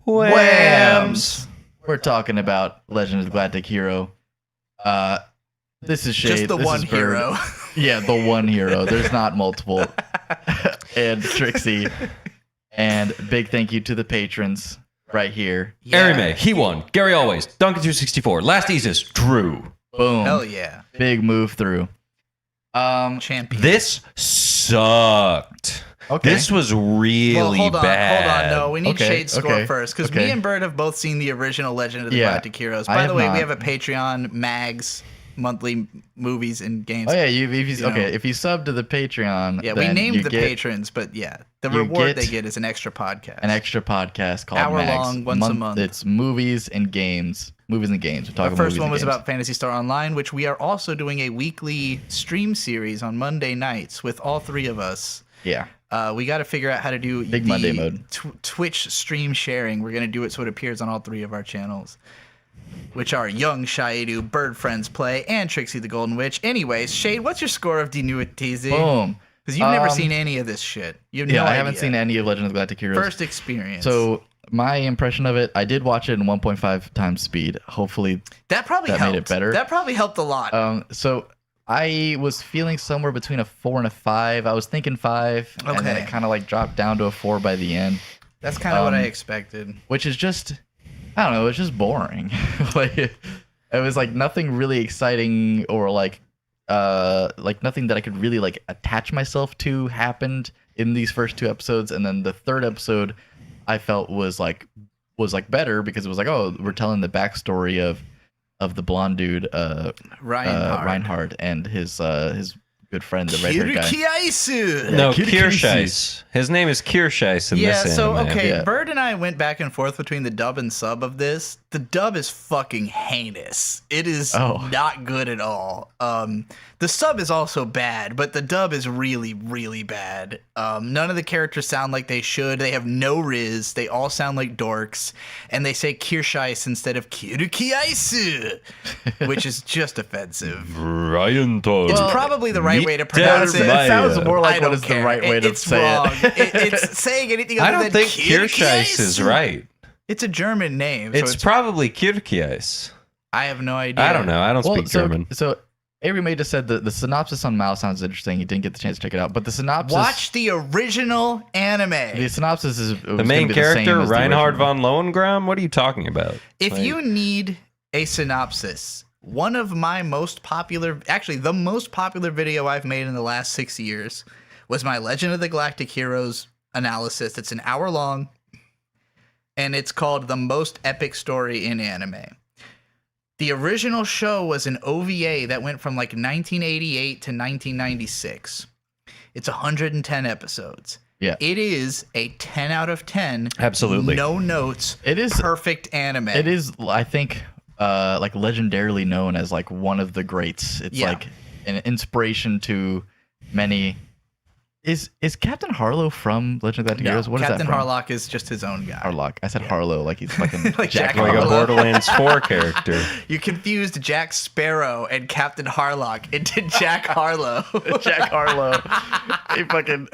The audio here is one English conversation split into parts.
Whams! We're talking about Legend of the Galactic Hero. This is Shade. Just the this one is Bird. hero. Yeah, the one hero. There's not multiple. And Trixie. And big thank you to the patrons right here. Harry May, he won. Gary Always, Duncan264, Last Aegis, Drew. Boom. Hell yeah. Big move through. Champion. This sucked. Okay. This was really bad. Hold on. No, we need Okay, Shade's score okay, first because okay. me and Bird have both seen the original Legend of the Yeah, Galactic Heroes. I By have the way, not. we have a Patreon, Mags, monthly movies and games. Oh yeah, if you sub to the Patreon, Yeah, we then named you the get patrons, but yeah, the you reward get they get is an extra podcast. an extra podcast called Hour Mags. long, once a month. It's movies and games. Movies and games. We're talking The first movies one and was games. about Phantasy Star Online, which we are also doing a weekly stream series on Monday nights with all three of us. Yeah. We got to figure out how to do Big Monday mode. Twitch stream sharing. We're going to do it so it appears on all three of our channels, which are Young Shaidu, Bird Friends Play, and Trixie the Golden Witch. Anyways, Shade, what's your score of Denuitizi? Boom. Because you've never seen any of this shit. You have no I haven't idea. seen any of Legend of the Galactic Heroes. First experience. So my impression of it, I did watch it in 1.5 times speed. Hopefully, that probably that helped. made it better. That probably helped a lot. So I was feeling somewhere between a 4 and a 5. I was thinking 5, and then Okay. it kind of like dropped down to a 4 by the end, That's kind of what I expected. which is just, I don't know, it's just boring. Like it was like nothing really exciting or like nothing that I could really like attach myself to happened in these first 2 episodes, and then the third episode I felt was like better because it was like, oh, we're telling the backstory of the blonde dude Reinhard and his good friend, the red-haired guy. Kirkiaisu! No, Kirkise. Kirscheiss. His name is Kirscheiss in Yeah, this so anime. okay, Yeah. Bird and I went back and forth between the dub and sub of this. The dub is fucking heinous. It is not good at all. The sub is also bad, but the dub is really, really bad. None of the characters sound like they should. They have no riz. They all sound like dorks, and they say Kirscheiss instead of Kirkiaisu, which is just offensive. Reinhard. It's probably the right way to pronounce it. It sounds more I like don't what is the care. right way to It's say wrong. it. It's saying anything I other don't than think Kirscheiss is right. It's a German name. So It's probably Kirkiais. I have no idea. I don't know. I don't speak German. So Avery May just said the synopsis on Mal sounds interesting. You didn't get the chance to check it out, but the synopsis. Watch the original anime. The synopsis is The main character, Reinhard von Lohengrin? What are you talking about? If you need a synopsis, one of my most popular, actually the most popular video I've made in the last 6 years was my Legend of the Galactic Heroes analysis. It's an hour long, and it's called The Most Epic Story in Anime. The original show was an OVA that went from like 1988 to 1996. It's 110 episodes. Yeah. It is a 10 out of 10. Absolutely. No notes. It is perfect anime. It is, I think, like legendarily known as like one of the greats. It's like an inspiration to many. Is Captain Harlow from Legend of the Galactic Heroes? What Captain is that from? Harlock is just his own guy. Harlock. I said Harlow like he's fucking Like Jack Jack Like a Harlow. Borderlands 4 character. You confused Jack Sparrow and Captain Harlock into Jack Harlow. Jack Harlow. He fucking.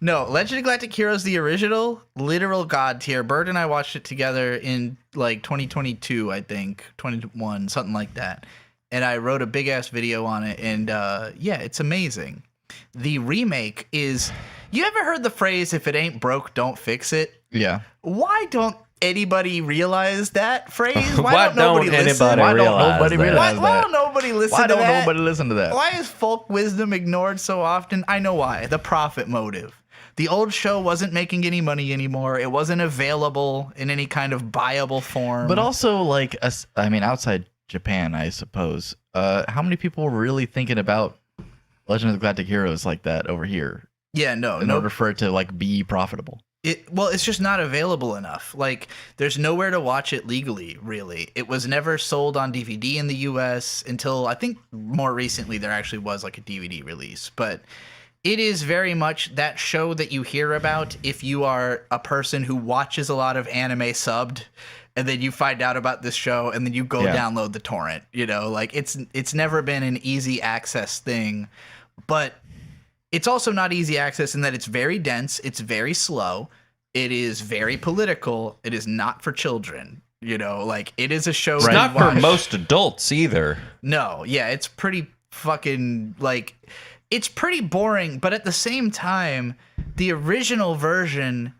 No, Legend of Galactic Heroes, the original, literal god tier. Bird and I watched it together in like 2022, I think, 21, something like that. And I wrote a big ass video on it, and yeah, it's amazing. The remake is. You ever heard the phrase, if it ain't broke, don't fix it? Yeah. Why don't anybody realize that phrase? Why don't nobody don't listen? anybody Why don't realize nobody that? realize Why that? don't nobody listen Why to don't that? nobody listen to that? Why is folk wisdom ignored so often? I know why. The profit motive. The old show wasn't making any money anymore. It wasn't available in any kind of buyable form. But also, like, I mean, outside Japan, I suppose. How many people were really thinking about Legend of the Galactic Heroes like that over here? yeah, no, In order for it to like be profitable. Well, it's just not available enough. Like, there's nowhere to watch it legally, really. It was never sold on DVD in the US until I think more recently there actually was like a DVD release. But it is very much that show that you hear about if you are a person who watches a lot of anime subbed, and then you find out about this show and then you go download the torrent. You know, like it's never been an easy access thing, but it's also not easy access in that it's very dense, it's very slow. It is very political. It is not for children. You know, like it is a show. It's to not for watch. most adults either. No, yeah, it's pretty fucking like it's pretty boring, but at the same time, the original version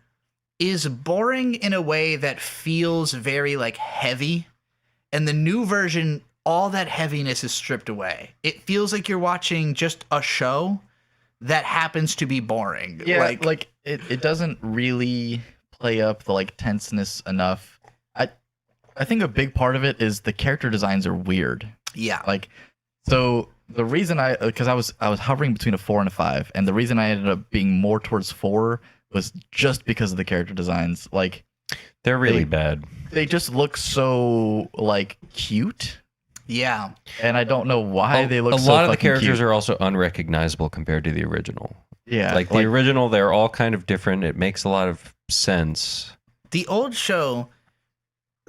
is boring in a way that feels very like heavy, and the new version, all that heaviness is stripped away. It feels like you're watching just a show that happens to be boring. Yeah, like it doesn't really play up the like tenseness enough. I think a big part of it is the character designs are weird. Yeah. Like, so the reason because I was hovering between a 4 and a 5, and the reason I ended up being more towards 4 was just because of the character designs. Like, They're really bad. they just look so like cute, Yeah. and I don't know why they look. A so lot of the fucking characters cute. are also unrecognizable compared to the original. Yeah, Like the original, they're all kind of different. It makes a lot of sense. The old show,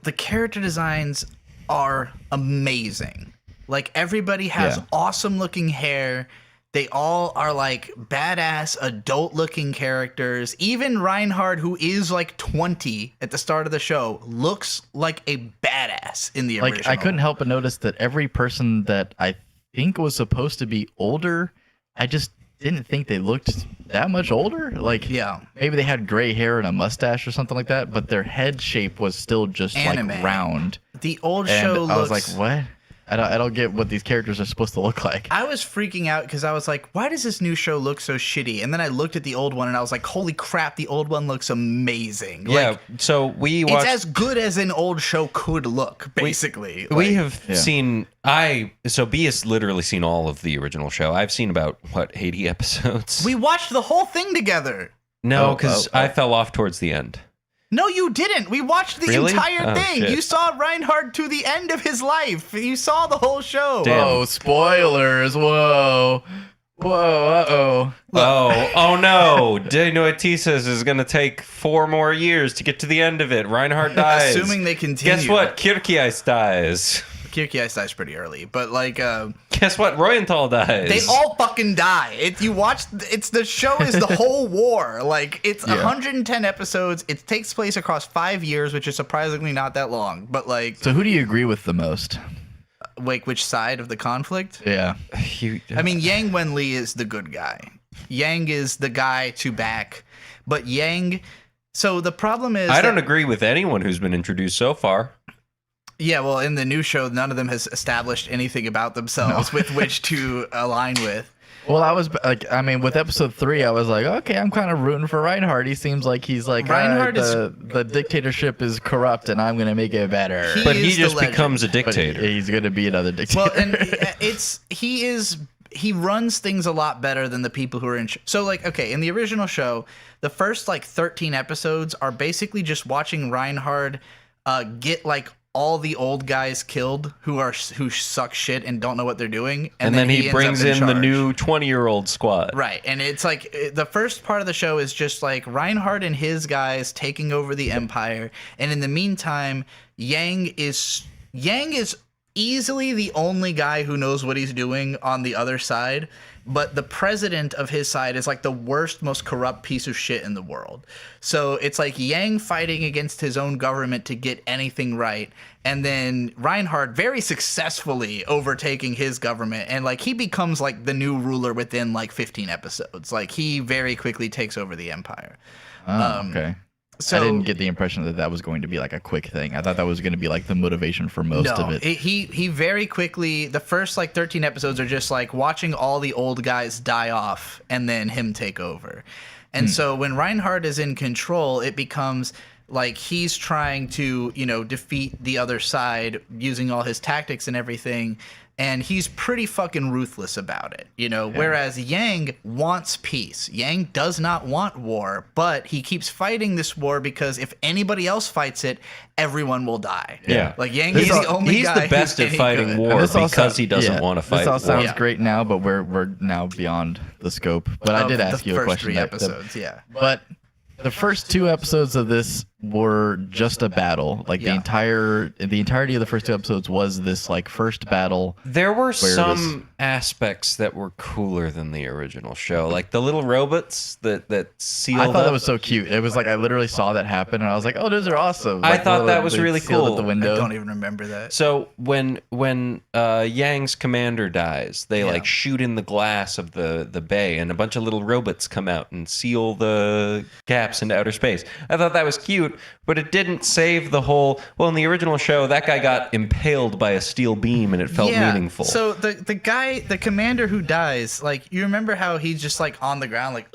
the character designs are amazing. Like everybody has awesome looking hair. They all are like badass adult looking characters. Even Reinhard, who is like 20 at the start of the show, looks like a badass in the original. Like I couldn't help but notice that every person that I think was supposed to be older, I just didn't think they looked that much older. Like, Yeah. maybe they had gray hair and a mustache or something like that, but their head shape was still just Anime. like round. The old And show I was looks... like, what? I don't get what these characters are supposed to look like. I was freaking out because I was like, why does this new show look so shitty? And then I looked at the old one and I was like, holy crap, the old one looks amazing. Yeah, Like, so we watched. it's as good as an old show could look, basically. We Like, have seen. So B has literally seen all of the original show. I've seen about 80 episodes. we watched the whole thing together. No, because I fell off towards the end. No, you didn't. We watched the Really? entire Oh, thing. shit. You saw Reinhard to the end of his life. You saw the whole show. Damn. Whoa, spoilers. Whoa. Whoa, Oh no! Dino Atisas is gonna take 4 more years to get to the end of it. Reinhardt dies. Assuming they continue. Guess what? Kirkiais dies. Kirkiais dies pretty early, but like, Guess what? Royenthal dies. they all fucking die. You watch. It's the show is the whole war. Like it's 110 episodes. It takes place across 5 years, which is surprisingly not that long. But like, So who do you agree with the most? like which side of the conflict? Yeah. I mean, Yang Wenli is the good guy. Yang is the guy to back, but Yang. So the problem is, I don't agree with anyone who's been introduced so far. Yeah, well, in the new show, none of them has established anything about themselves with which to align with. Well, I was like, I mean, with episode 3, I was like, okay, I'm kind of rooting for Reinhardt. He seems like he's like, Reinhardt the dictatorship is corrupt, and I'm gonna make it better. But he is the just legend. becomes a But dictator. he's gonna be another dictator. Well, and he runs things a lot better than the people who are in. So, like, okay, in the original show, the first like 13 episodes are basically just watching Reinhard get like all the old guys killed who suck shit and don't know what they're doing, and then he ends brings up in the charge. new 20-year-old squad. Right, and it's like the first part of the show is just like Reinhardt and his guys taking over the empire, and in the meantime, Yang is easily the only guy who knows what he's doing on the other side, but the president of his side is like the worst, most corrupt piece of shit in the world. So it's like Yang fighting against his own government to get anything right, and then Reinhardt very successfully overtaking his government, and like he becomes like the new ruler within like 15 episodes. Like he very quickly takes over the empire. Okay. So I didn't get the impression that was going to be like a quick thing. I thought that was going to be like the motivation for most of it. He very quickly, the first like 13 episodes are just like watching all the old guys die off and then him take over. And so when Reinhardt is in control, it becomes like he's trying to, defeat the other side using all his tactics and everything. And he's pretty fucking ruthless about it, whereas Yang wants peace. Yang does not want war, but he keeps fighting this war because if anybody else fights it, everyone will die. Yeah. Like Yang is the only He's guy the best who's at any fighting good. war This all because he sound- doesn't want to fight This all war. sounds Yeah. great now, but we're now beyond the scope. But I Of did the ask you a first question. 3 that- episodes, yeah. But the first 2 episodes of this were just a battle. Like Yeah. the entirety of the first 2 episodes was this like first battle. There were Where some aspects that were cooler than the original show, like the little robots that sealed I thought up. that was so cute. It was like I literally saw that happen, and I was like, "Oh, those are awesome!" I Like, thought that was they really sealed cool. At the I window. don't even remember that. So when Yang's commander dies, they like shoot in the glass of the bay, and a bunch of little robots come out and seal the gaps into outer space. I thought that was cute, but it didn't save the whole. Well, in the original show, that guy got impaled by a steel beam, and it felt meaningful. So the guy, the commander who dies, like you remember how he's just like on the ground, like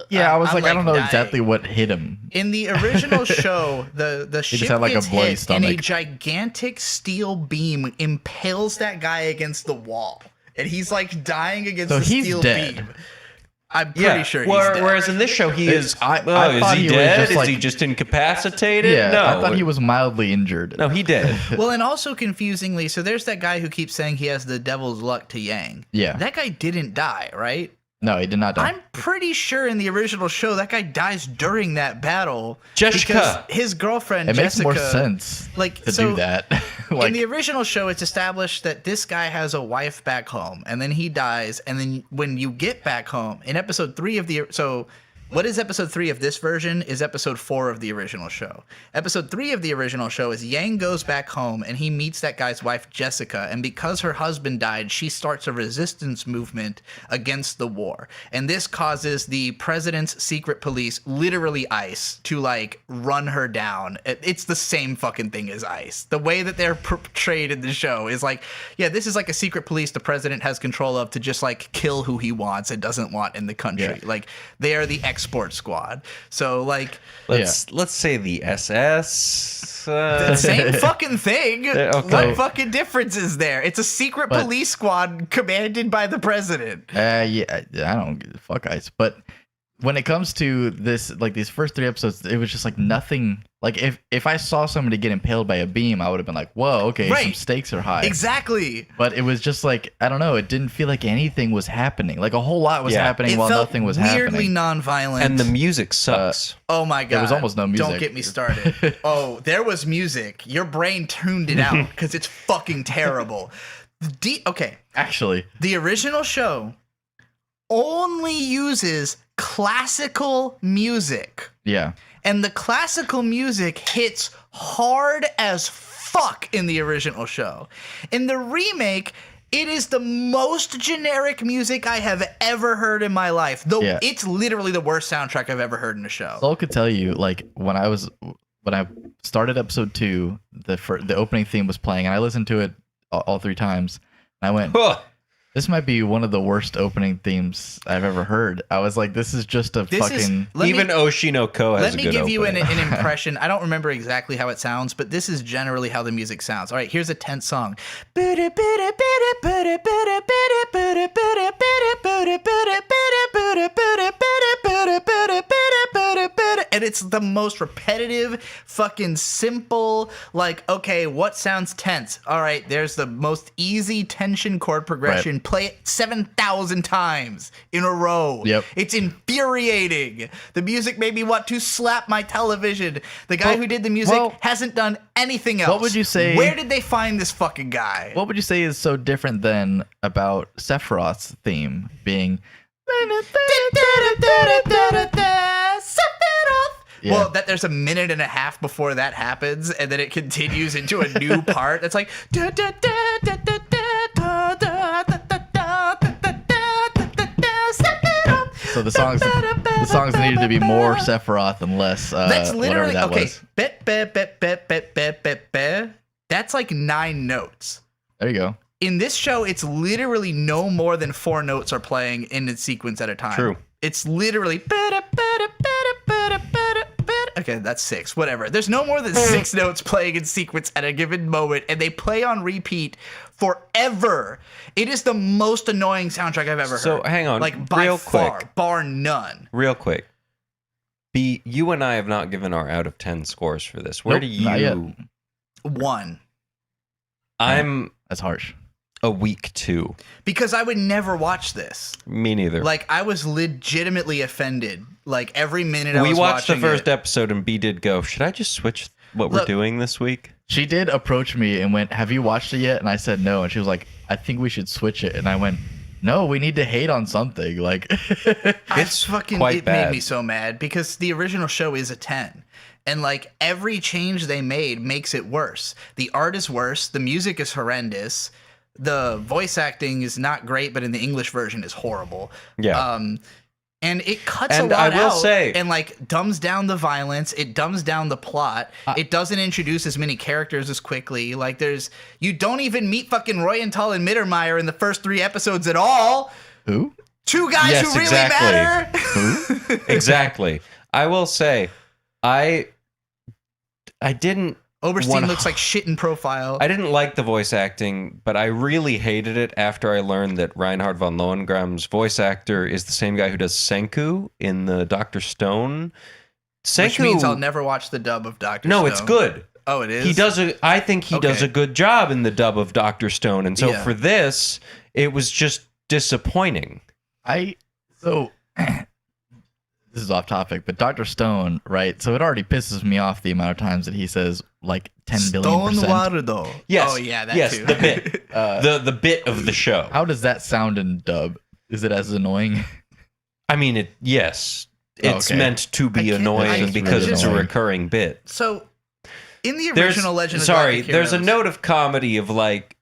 Yeah, I was I'm, like, I don't know dying. exactly what hit him. In the original show, the ship just had, like, a gets bloody hit and a stomach. gigantic steel beam impales that guy against the wall, and he's like dying against So the he's steel dead. beam. I'm pretty sure he's dead. Whereas in this show, he is. I is thought he he was dead? just, Is like- he just incapacitated? Yeah, no. I thought he was mildly injured. No, he did. Well, and also confusingly, so there's that guy who keeps saying he has the devil's luck to Yang. Yeah. That guy didn't die, right? No, he did not die. I'm pretty sure in the original show that guy dies during that battle. Jessica. Because his girlfriend, It makes Jessica, more sense like, to so do that. in like, the original show, it's established that this guy has a wife back home, and then he dies, and then when you get back home, in episode 3 of the... So what is episode 3 of this version is episode 4 of the original show. Episode 3 of the original show is Yang goes back home, and he meets that guy's wife, Jessica, and because her husband died, she starts a resistance movement against the war. And this causes the president's secret police, literally ICE, to, like, run her down. It's the same fucking thing as ICE. The way that they're portrayed in the show is like, yeah, this is like a secret police the president has control of to just, like, kill who he wants and doesn't want in the country. Yeah. Like, they are the export squad. So, like, Let's say the SS. the same fucking thing. Okay. What fucking difference is there? It's a secret But- police squad commanded by the president. yeah, I don't give a fuck, ice. But when it comes to this, like these first 3 episodes, it was just like nothing. Like if I saw somebody get impaled by a beam, I would have been like, whoa, okay, some Right. stakes are high. Exactly. But it was just like, I don't know, it didn't feel like anything was happening. Like a whole lot was Yeah. happening It while felt nothing was weirdly happening. non-violent. And the music sucks. Oh my god. There was almost no music. Don't get me started. Oh, there was music. Your brain tuned it out because it's fucking terrible. Okay, Actually, the original show only uses classical music. yeah. And the classical music hits hard as fuck in the original show. In the remake, it is the most generic music I have ever heard in my life. Though Yeah. it's literally the worst soundtrack I've ever heard in a show. Soul could tell you, like when I started episode 2, the opening theme was playing, and I listened to it all 3 times. And I went, Huh. this might be one of the worst opening themes I've ever heard. I was like, this is just a fucking. Even Oshinoko has Let a me good give you an opening. impression. I don't remember exactly how it sounds, but this is generally how the music sounds. All right, here's a tense song. And it's the most repetitive, fucking simple, like, okay, what sounds tense? All right, there's the most easy tension chord progression. Right. Play it 7,000 times in a row. Yep. It's infuriating. The music made me want to slap my television. The guy who did the music hasn't done anything else. What would you say- Where did they find this fucking guy? What would you say is so different than about Sephiroth's theme being? Yeah. Well, that there's a minute and a half before that happens, and then it continues into a new part. It's like. So the songs needed to be more Sephiroth and less. That's literally whatever that okay. was. Bet, bet, bet, bet, bet, bet, bet, bet. That's like 9 notes. There you go. In this show, it's literally no more than 4 notes are playing in a sequence at a time. True. It's literally. Okay, that's 6. Whatever. There's no more than 6 notes playing in sequence at a given moment, and they play on repeat forever. It is the most annoying soundtrack I've ever heard. So, hang on, like by real far, quick. bar none. Real quick. You and I have not given our out of 10 scores for this. Where Nope, do not yet. you? 1. I'm That's harsh. a week too. Because I would never watch this. Me neither. Like, I was legitimately offended. Like, every minute I was we watched the watching first it. episode, and B did go, should I just switch what we're Look- doing this week? She did approach me and went, "Have you watched it yet?" And I said no. And she was like, "I think we should switch it." And I went, "No, we need to hate on something." Like, It's quite it bad. made me so mad because the original show is a 10. And like every change they made makes it worse. The art is worse, the music is horrendous, the voice acting is not great, but in the English version is horrible. Yeah. And it cuts And a lot I will out say- and like dumbs down the violence, it dumbs down the plot. It doesn't introduce as many characters as quickly. Like you don't even meet fucking Royenthal and Mittermeier in the first 3 episodes at all. who? 2 guys Yes, who really exactly. matter. Exactly. I will say, I didn't Oberstein One- looks like shit in profile. I didn't like the voice acting, but I really hated it after I learned that Reinhard von Lohengram's voice actor is the same guy who does Senku in the Dr. Stone. Senku, Which means I'll never watch the dub of Dr. no, Stone. it's good. Oh, it is? I think he does Okay. a good job in the dub of Dr. Stone, and so Yeah. for this, it was just disappointing. So this is off topic, but Dr. Stone, right? So it already pisses me off the amount of times that he says like 10 billion Stone percent. Warudo. Yes. Oh, yeah, that yes, too. the bit, the bit of the show. How does that sound in dub? Is it as annoying? I mean, yes, it's Okay. meant to be I can't- annoying it's because really it's a annoying. recurring bit. So, in the There's original Legend of sorry, Galactic there's a Heroes- note of comedy of like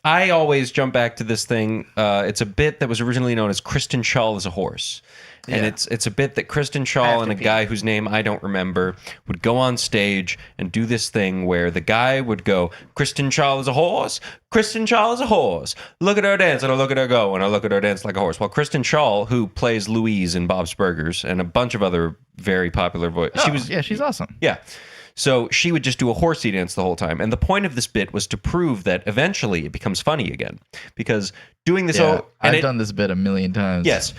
I always jump back to this thing. It's a bit that was originally known as Kristen Schaal as a horse. And Yeah. it's a bit that Kristen I have Schaal to and a pee. guy whose name I don't remember would go on stage and do this thing where the guy would go, Kristen Schaal is a horse, Kristen Schaal is a horse. Look at her dance and I look at her go and I look at her dance like a horse. Well, Kristen Schaal, who plays Louise in Bob's Burgers and a bunch of other very popular voices, She's awesome. yeah. So she would just do a horsey dance the whole time. And the point of this bit was to prove that eventually it becomes funny again. Because doing this Yeah, and I've done this bit a million times. Yes.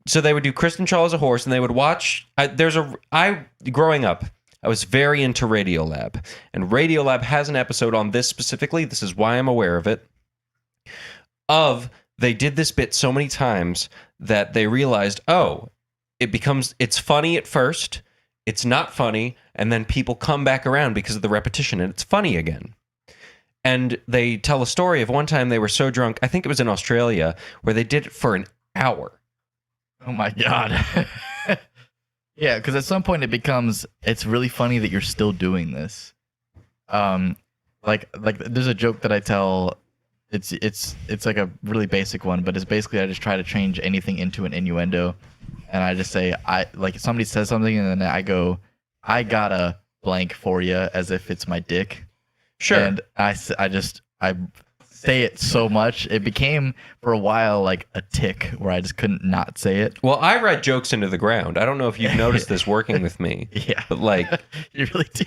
So they would do Kristen Schaal as a horse and they would watch growing up, I was very into Radiolab. And Radiolab has an episode on this specifically. This is why I'm aware of it. They did this bit so many times that they realized, it's funny at first, it's not funny, and then people come back around because of the repetition and it's funny again. And they tell a story of one time they were so drunk, I think it was in Australia, where they did it for an hour. Oh my god. Yeah, because at some point it's really funny that you're still doing this. Like there's a joke that I tell. It's like a really basic one, but it's basically I just try to change anything into an innuendo, and I just say somebody says something and then I go, I got a blank for you as if it's my dick. Sure. And I say it so much it became for a while like a tick where I just couldn't not say it. Well, I write jokes into the ground. I don't know if you've noticed this working with me. Yeah, But like, you really do.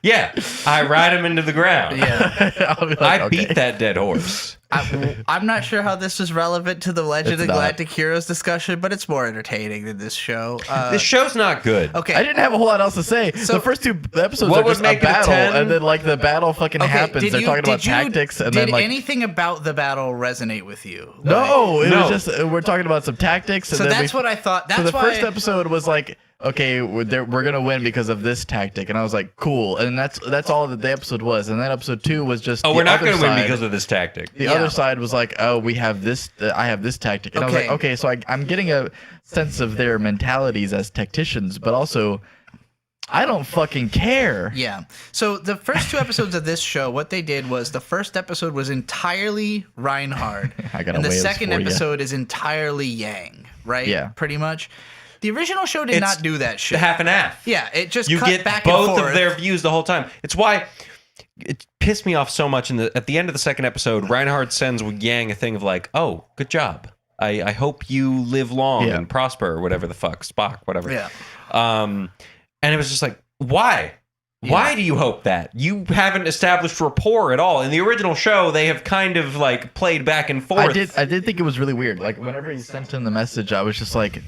yeah, I ride him into the ground. Yeah. I'll be like, I okay. beat that dead horse. I'm not sure how this is relevant to the Legend It's of not. Galactic Heroes discussion, but it's more entertaining than this show. This show's not good. Okay. I didn't have a whole lot else to say. So- The first 2 episodes What are would just a make it a battle, 10? and then like the battle fucking Okay, happens. They're talking about tactics, and did then like anything about the battle resonate with you? no, it No. was just we're talking about some tactics. And So then that's what I thought. That's so the why first episode was like, okay, we're gonna win because of this tactic, and I was like, cool, and that's all that the episode was. And then episode 2 was just Oh, the we're not other going to win side. because of this tactic. The Yeah. other side was like, oh, we have this, I have this tactic. And I was Okay. like, okay, so I'm getting a sense of their mentalities as tacticians, but also, I don't fucking care. Yeah. So the first 2 episodes of this show, what they did was the first episode was entirely Reinhard, I gotta and the weigh this second for ya. episode is entirely Yang, right? Yeah. Pretty much. The original show did It's not do that shit. Half and half. Yeah, it just You cut get back both and forth. of their views the whole time. It's why it pissed me off so much. At the end of the second episode, Reinhard sends Yang a thing of like, "Oh, good job. I hope you live long Yeah. and prosper," or whatever the fuck, Spock, whatever. Yeah. And it was just like, why? Why do you hope that? You haven't established rapport at all. In the original show, they have kind of like played back and forth. I did think it was really weird. Like whenever he sent him the message, I was just like,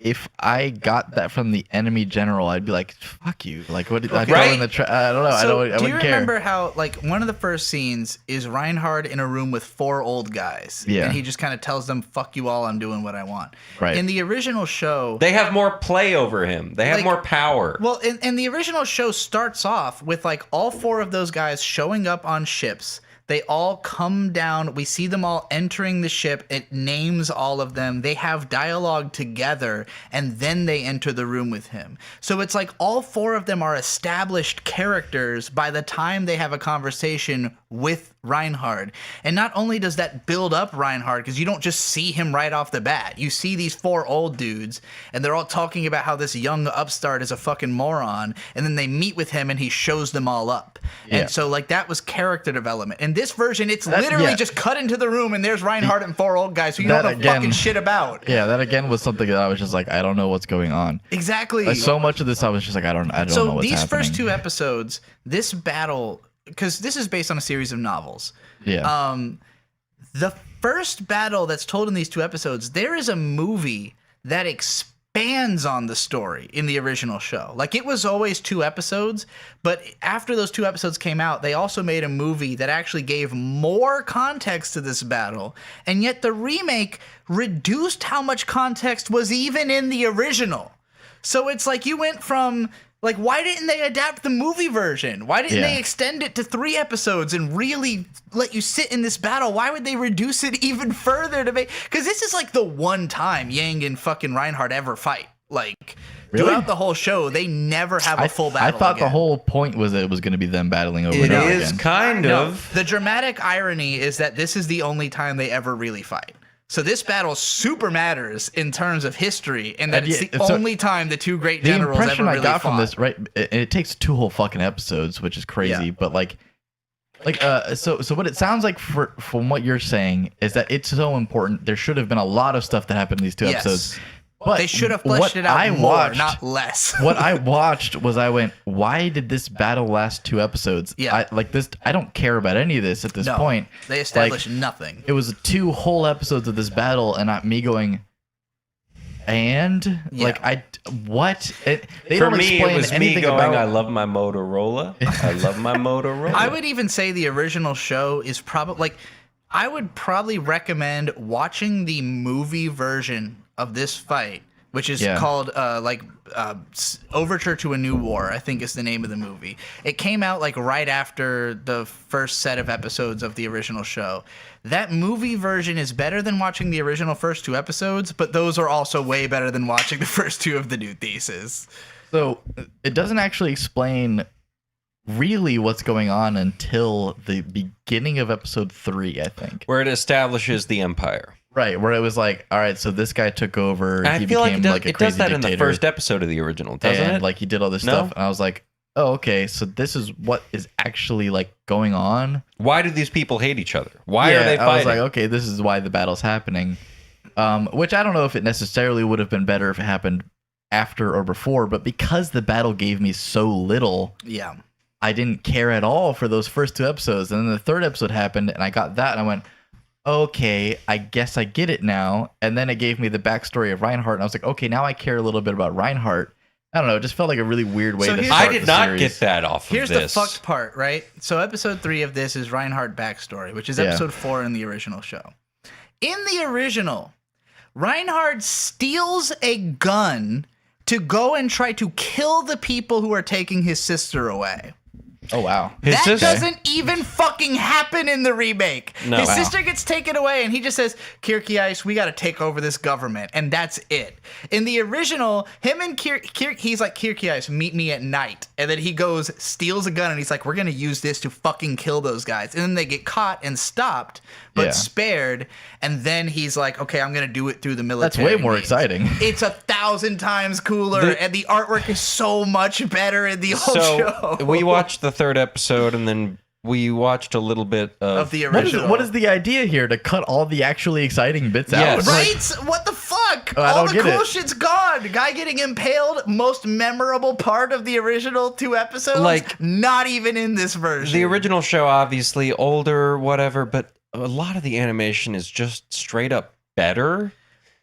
if I got that from the enemy general, I'd be like, "Fuck you!" Like, what? I'd Right? go in the I don't know. I So, don't. I do you wouldn't care. remember how, like, one of the first scenes is Reinhard in a room with 4 old guys? Yeah. And he just kind of tells them, fuck you all, I'm doing what I want. Right. In the original show... They have more play over him. They have Like- more power. Well, and the original show starts off with, like, all 4 of those guys showing up on ships. They all come down. We see them all entering the ship. It names all of them. They have dialogue together, and then they enter the room with him. So it's like all 4 of them are established characters by the time they have a conversation with Reinhard. And not only does that build up Reinhard, because you don't just see him right off the bat. You see these 4 old dudes, and they're all talking about how this young upstart is a fucking moron, and then they meet with him, and he shows them all up. Yeah. And so, like, that was character development. In this version, it's literally just cut into the room, and there's Reinhard and 4 old guys who you don't know fucking shit about. Yeah, that again was something that I was just like, I don't know what's going on. Exactly. Like, so much of this, I was just like, I don't know what's happening. So these first 2 episodes, this battle, because this is based on a series of novels. Yeah. The first battle that's told in these 2 episodes, there is a movie that expands on the story in the original show. Like, it was always 2 episodes, but after those 2 episodes came out, they also made a movie that actually gave more context to this battle, and yet the remake reduced how much context was even in the original. So it's like you went from... Like, why didn't they adapt the movie version? Why didn't they extend it to 3 episodes and really let you sit in this battle? Why would they reduce it even further to make... Because this is, like, the one time Yang and fucking Reinhardt ever fight. Like, throughout the whole show, they never have a full battle I thought again. the whole point was that it was going to be them battling over It and over is again. kind No, of. the dramatic irony is that this is the only time they ever really fight. So this battle super matters in terms of history, and that it's the only time the 2 great generals the ever impression really I got fought. from this, right? It takes 2 whole fucking episodes, which is crazy. Yeah. But so what it sounds like from what you're saying is that it's so important. There should have been a lot of stuff that happened in these 2 episodes. But they should have fleshed it out more, not less. What I watched was I went, why did this battle last 2 episodes? Yeah. I don't care about any of this at this point. They established nothing. It was 2 whole episodes of this battle, and not me going, and what? They For don't me, explain it was me anything going, about. I love my Motorola. I love my Motorola. I would even say the original show is probably like, I would probably recommend watching the movie version of this fight, which is called Overture to a New War, I think is the name of the movie. It came out like right after the first set of episodes of the original show. That movie version is better than watching the original first 2 episodes, but those are also way better than watching the first 2 of the New Thesis. So it doesn't actually explain really what's going on until the beginning of episode 3, I think. Where it establishes the empire. Right, where it was like, all right, so this guy took over. I he feel like became it does, a it crazy does that dictator, in the first episode of the original, doesn't and it? like he did all this No? stuff, and I was like, oh, okay, so this is what is actually like going on. Why do these people hate each other? Why are they I was fighting? like, okay, this is why the battle's happening. Which I don't know if it necessarily would have been better if it happened after or before, but because the battle gave me so little, Yeah. I didn't care at all for those first 2 episodes. And then the 3rd episode happened, and I got that, and I went, okay, I guess I get it now. And then it gave me the backstory of Reinhardt, and I was like, okay, now I care a little bit about Reinhardt. I don't know, it just felt like a really weird way So to here's- start I did the not series. get that off Here's of this. the fucked part, right? So episode 3 of this is Reinhardt backstory, which is episode 4 in the original show. In the original, Reinhardt steals a gun to go and try to kill the people who are taking his sister away. Oh, wow. His That sister- doesn't even fucking happen in the remake. No. His Wow. sister gets taken away, and he just says, Kirkiais, we got to take over this government. And that's it. In the original, him and he's like, Kirkiais, meet me at night. And then he goes, steals a gun, and he's like, we're going to use this to fucking kill those guys. And then they get caught and stopped, but Yeah. spared. And then he's like, okay, I'm going to do it through the military. That's way more means. exciting. It's 1,000 times cooler, and the artwork is so much better in the old show. we watched the 3rd episode, and then we watched a little bit of the What original. is the idea here? To cut all the actually exciting bits Yes. out? Right? What the fuck? I All don't the get cool it. shit's gone. Guy getting impaled, most memorable part of the original 2 episodes. Like- not even in this version. The original show, obviously older, whatever, but a lot of the animation is just straight up better.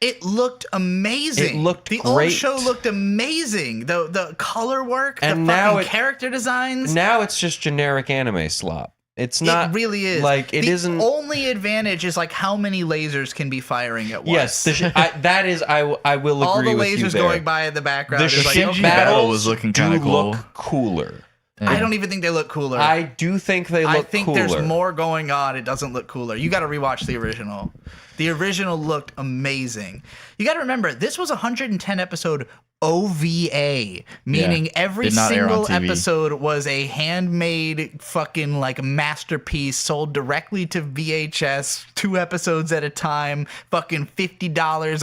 It looked amazing. It looked the great. old show looked amazing. The color work, And the now fucking character designs. Now it's just generic anime slop. It's not. It really is. Like it the isn't. only advantage is like how many lasers can be firing at once. Yes, that is. I will all agree the with you lasers there. going by in the background. The is like, ship okay. battles was looking do kinda cool. look cooler. I don't even think they look cooler. I do think they look I think cooler. there's more going on. It doesn't look cooler. You got to rewatch the original. The original looked amazing. You got to remember, this was a 110 episode OVA, meaning every did not air on single TV. episode was a handmade fucking like masterpiece sold directly to VHS, 2 episodes at a time, fucking $50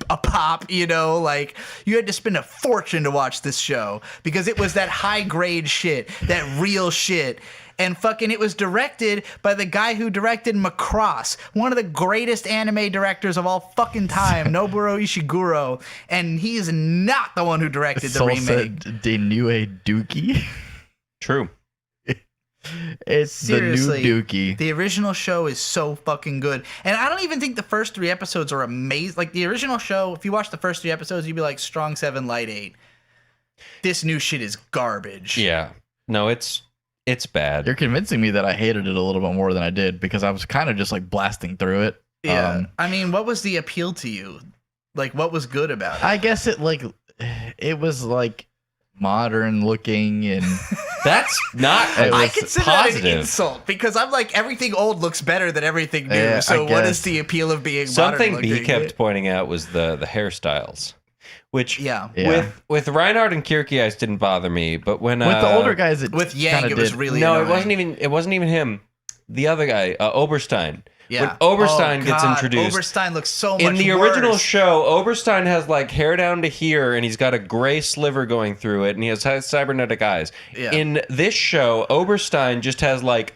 a pop, you know, like you had to spend a fortune to watch this show because it was that high grade shit, that real shit. And fucking it was directed by the guy who directed Macross, one of the greatest anime directors of all fucking time, Nobuo Ishiguro, and he is not the one who directed the remake. De Nue Dookie. True. It's Seriously, the new Dookie. The original show is so fucking good. And I don't even think the first 3 episodes are amazing. Like the original show, if you watch the first 3 episodes, you'd be like strong 7, light 8. This new shit is garbage. Yeah. No, it's bad. You're convincing me that I hated it a little bit more than I did because I was kind of just like blasting through it. Yeah. I mean, what was the appeal to you? Like, what was good about it? I guess it was like modern looking and That's not. It I was consider that an positive. insult because I'm like, everything old looks better than everything new. Yeah, So I what is guess. the appeal of being Something modern B looking? kept pointing out was the hairstyles, which Yeah. Yeah. with Reinhardt and Kierkegaard didn't bother me, but when with the older guys, it With Yang, kinda it was did. really no, annoying. it wasn't even him. The other guy, Oberstein. Yeah. When Oberstein gets God, introduced, Oberstein looks so much in the original worse. show, Oberstein has like hair down to here, and he's got a gray sliver going through it, and he has cybernetic eyes. Yeah. In this show, Oberstein just has like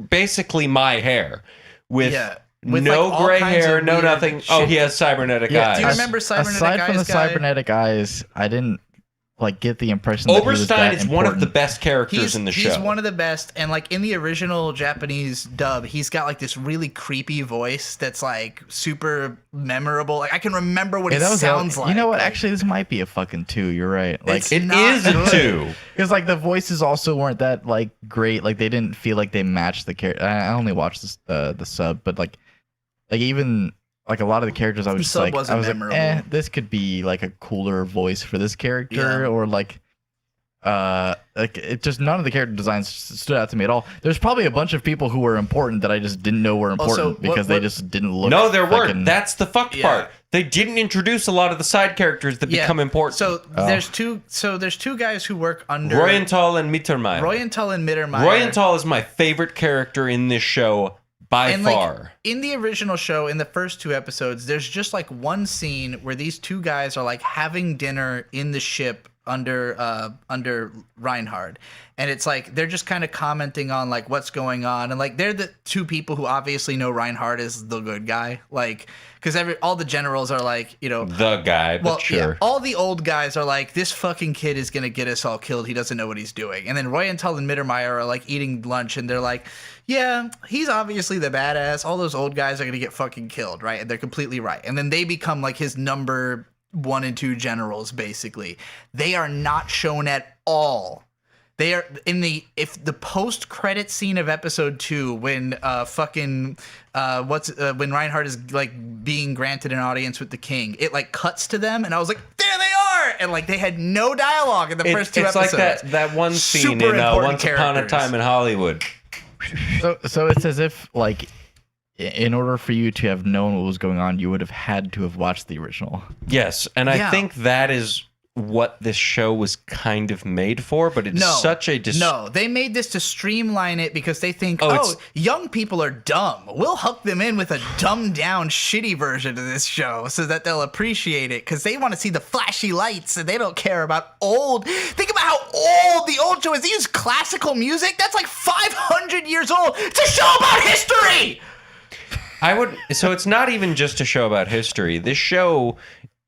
basically my hair with Yeah. With, no like, all gray kinds hair, of no weird nothing. Oh, shit. he has cybernetic Yeah, eyes. Do you remember Cybernetic Aside from Eyes the guy? cybernetic eyes, I didn't like get the impression that he was Oberstein that is one of the important. best characters in the show. He's one of the best, and like in the original Japanese dub, he's got like this really creepy voice that's like super memorable. Like I can remember what Yeah, it that was sounds like. You know what? Like, Actually, this might be a fucking 2. You're right. Like It's It not is a good. 2. because like the voices also weren't that like great. Like they didn't feel like they matched the character. I only watched this, the sub, but like even like a lot of the characters, I was The just sub like, wasn't memorable. this could be like a cooler voice for this character, Yeah. or like it just none of the character designs stood out to me at all. There's probably a bunch of people who were important that I just didn't know were important Also, because they what- just didn't look. No, there weren't. fucking- That's the fucked Yeah. part. They didn't introduce a lot of the side characters that become important. So Oh. there's two guys who work under Royenthal and Mittermeier. Royenthal and Mittermeier. Royenthal is my favorite character in this show by And like far. in the original show, in the first 2 episodes, there's just like one scene where these 2 guys are like having dinner in the ship under Reinhard, and it's like they're just kind of commenting on like what's going on, and like they're the 2 people who obviously know Reinhard is the good guy, like because all the generals are like, you know, The guy, but well, sure. yeah, all the old guys are like, this fucking kid is gonna get us all killed. He doesn't know what he's doing. And then Royenthal and Mittermeier are like eating lunch, and they're like, yeah, he's obviously the badass. All those old guys are gonna get fucking killed, right? And they're completely right. And then they become like his number 1 and 2 generals, basically. They are not shown at all. They are in the post credit scene of episode 2 when when Reinhardt is like being granted an audience with the king. It like cuts to them, and I was like, there they are, and like they had no dialogue in the first 2 It's episodes. like that one scene Super in important Once Upon a characters. Time in Hollywood. So it's as if like in order for you to have known what was going on, you would have had to have watched the original. Yes, and I Yeah. think that is what this show was kind of made for, but it's No, such a no, they made this to streamline it because they think, Oh, oh, it's- young people are dumb. We'll hook them in with a dumbed down, shitty version of this show so that they'll appreciate it because they want to see the flashy lights and they don't care about old. Think about how old the old show is. They use classical music. That's like 500 years old. It's a show about history. So it's not even just a show about history. This show,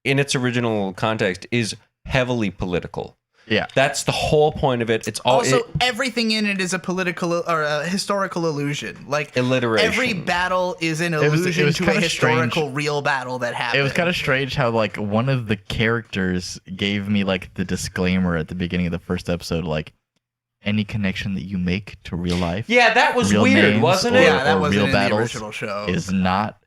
in its original context, is heavily political. Yeah. That's the whole point of it. It's all Also, everything in it is a political or a historical illusion. Like Alliteration. every battle is an was allusion to a kinda historical real battle that happened. It was kind of strange how like one of the characters gave me like the disclaimer at the beginning of the first episode, like any connection that you make to real life. Yeah, that was real weird, names wasn't or- it? yeah, that or wasn't real in the battles original show. is not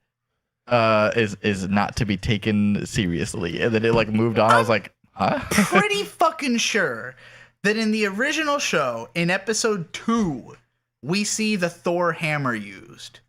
is not to be taken seriously. And then it like moved on. I was like, huh? Pretty fucking sure that in the original show, in episode 2, we see the Thor hammer used.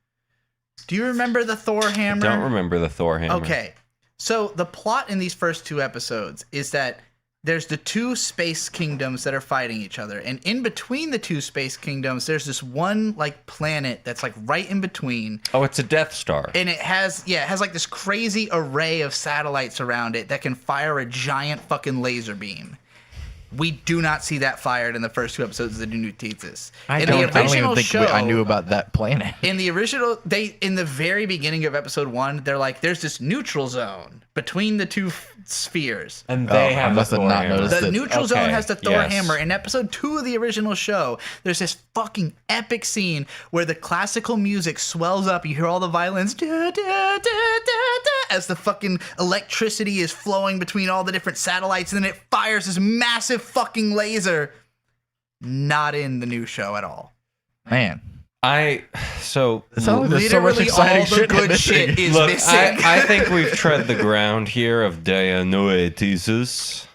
Do you remember the Thor hammer? Don't remember the Thor hammer. Okay. So the plot in these first 2 episodes is that there's the 2 space kingdoms that are fighting each other, and in between the 2 space kingdoms there's this one like planet that's like right in between, Oh, it's a Death Star. and it has like this crazy array of satellites around it that can fire a giant fucking laser beam. We do not see that fired in the first 2 episodes of the New Teetsus. I In don't the original even think show, I knew about that planet. in the original, in the very beginning of episode 1, they're like, there's this neutral zone between the 2 spheres. And they I have must the have Thor not hammer. noticed The it. neutral zone Okay, has the Thor yes. hammer. In episode 2 of the original show, there's this fucking epic scene where the classical music swells up. You hear all the violins as the fucking electricity is flowing between all the different satellites, and then it fires this massive fucking laser. Not in the new show at all. Man. So It sounds like there's so much Literally exciting all the shit good missing. shit is look, missing. I think we've tread the ground here of Dianoetesis.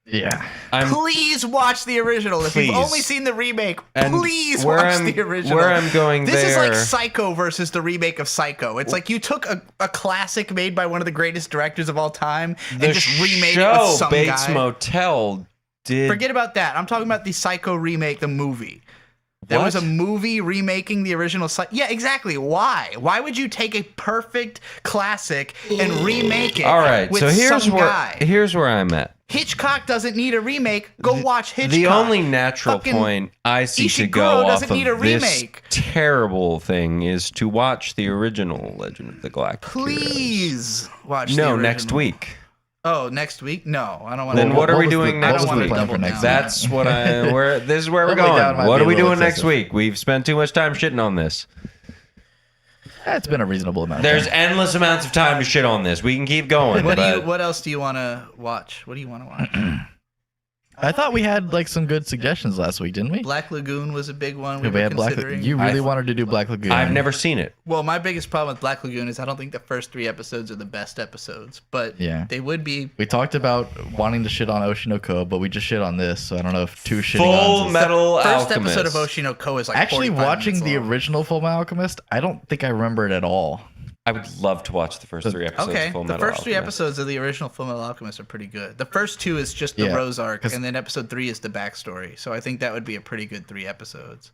Yeah. Please watch the original. If you've Please. only seen the remake, And please where watch I'm- the original. where I'm going this is like there- Psycho versus the remake of Psycho. It's like you took a classic made by one of the greatest directors of all time and The just remade it show with some Bates guy. Motel did. Forget about that. I'm talking about the Psycho remake, the movie. There was a What? movie remaking the original Psycho. Yeah, exactly. Why? Why would you take a perfect classic and remake it All right, with so some guy? here's where I'm at. Hitchcock doesn't need a remake. Go watch Hitchcock. The only natural Fucking point I see to Ishiguro go off doesn't of need a this remake. terrible thing is to watch the original Legend of the Galactic Heroes. Please watch the No, original. next week. Oh, next week? No, I don't want to. Then what are we was the- doing what next was the week? plan for next week? That's what this is where we're Doubling down going. might What be are we a little doing next excessive. week? We've spent too much time shitting on this. It's been a reasonable amount. There's of time. endless amounts of time to shit on this. We can keep going. but What else do you want to watch? What do you want to watch? I thought we had like some good suggestions last week, didn't we? Black Lagoon was a big one we We were had Black. considering. You really I- wanted to do Black Lagoon. I've never seen it. Well, my biggest problem with Black Lagoon is I don't think the first 3 episodes are the best episodes, but Yeah. they would be. We talked about wanting to shit on Oshinoko, but we just shit on this, so I don't know if 2 shitting Full ons is- Metal First Alchemist. episode of Oshinoko is like Actually, 45 watching minutes the long. original Fullmetal Alchemist, I don't think I remember it at all. I would love to watch the first 3 episodes Okay, of Full the Metal first 3 Alchemist. episodes of the original Fullmetal Alchemist are pretty good. The first 2 is just the Yeah, Rose arc, 'cause- and then episode 3 is the backstory. So I think that would be a pretty good 3 episodes.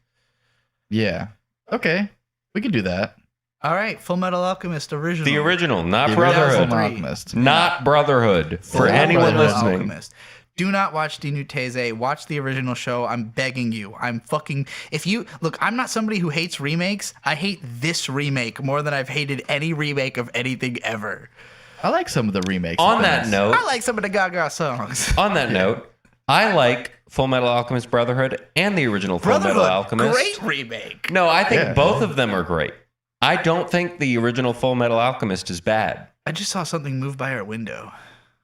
Yeah. Okay. We can do that. All right, Fullmetal Alchemist original. The original, not The original Brotherhood. Fullmetal Alchemist. Not Brotherhood. For Full anyone Brotherhood. listening. Alchemist. Do not watch Dinutese. Watch the original show. I'm begging you. I'm fucking. If you look, I'm not somebody who hates remakes. I hate this remake more than I've hated any remake of anything ever. I like some of the remakes. On of that things. note, I like some of the Gaga songs. on that note, I like Full Metal Alchemist Brotherhood and the original Full Metal Brotherhood, Alchemist. great remake. No, I think Yeah. both of them are great. I don't think the original Full Metal Alchemist is bad. I just saw something move by our window.